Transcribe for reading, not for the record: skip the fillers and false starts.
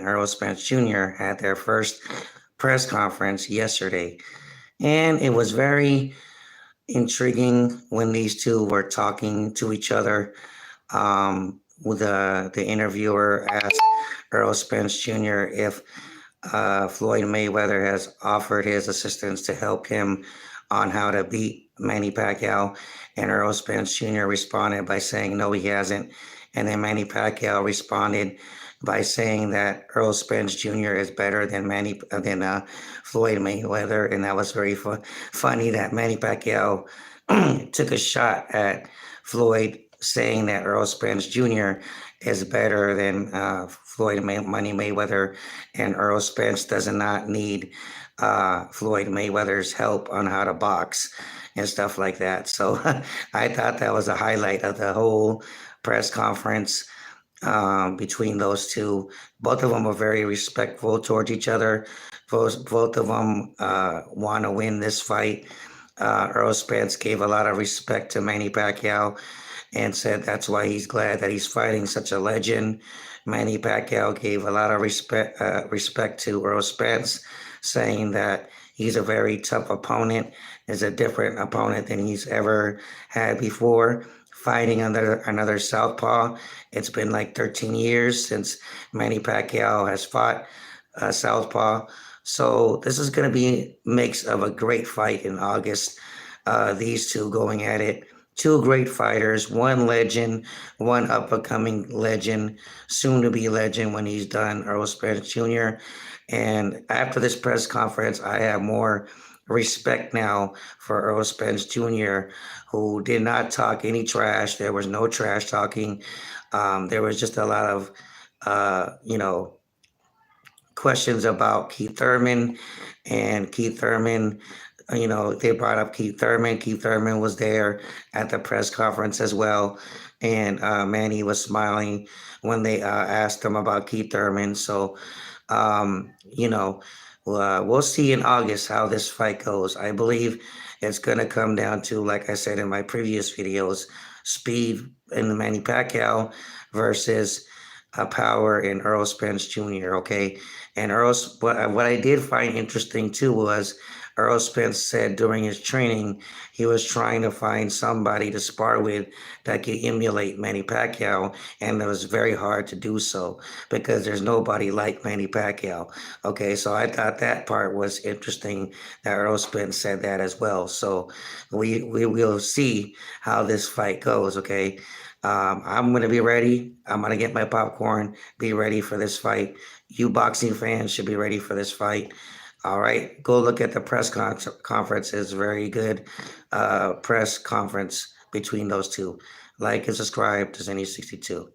Errol Spence Jr. had their first press conference yesterday. And it was very intriguing when these two were talking to each other. With the interviewer asked Errol Spence Jr. if Floyd Mayweather has offered his assistance to help him on how to beat Manny Pacquiao, and Errol Spence Jr. responded by saying no, he hasn't. And then Manny Pacquiao responded by saying that Errol Spence Jr. is better than Floyd Mayweather, and that was very funny that Manny Pacquiao took a shot at Floyd, saying that Errol Spence Jr. is better than Money Mayweather, and Errol Spence does not need Floyd Mayweather's help on how to box and stuff like that. So I thought that was a highlight of the whole press conference between those two. Both of them are very respectful towards each other. Both of them want to win this fight. Errol Spence gave a lot of respect to Manny Pacquiao and said that's why he's glad that he's fighting such a legend. Manny Pacquiao gave a lot of respect to Errol Spence, saying that he's a very tough opponent, is a different opponent than he's ever had before. Fighting under another southpaw. It's been like 13 years since Manny Pacquiao has fought southpaw. So this is going to be a mix of a great fight in August. These two going at it. Two great fighters, one legend, one up-and-coming legend, soon-to-be legend when he's done, Errol Spence Jr. And after this press conference, I have more respect now for Errol Spence Jr., who did not talk any trash. There was no trash talking. There was just a lot of, questions about Keith Thurman, and Keith Thurman, they brought up Keith Thurman. Keith Thurman was there at the press conference as well. And Manny was smiling when they asked him about Keith Thurman. So, we'll see in August how this fight goes. I believe it's going to come down to, like I said in my previous videos, speed in Manny Pacquiao versus power in Errol Spence Jr., okay? And what I did find interesting too was Errol Spence said during his training he was trying to find somebody to spar with that could emulate Manny Pacquiao, and it was very hard to do so because there's nobody like Manny Pacquiao. Okay, so I thought that part was interesting that Errol Spence said that as well. So we will see how this fight goes. Okay. I'm going to be ready. I'm going to get my popcorn, be ready for this fight. You boxing fans should be ready for this fight. All right, go look at the press conference. It's very good press conference between those two. Like and subscribe to Zenny62.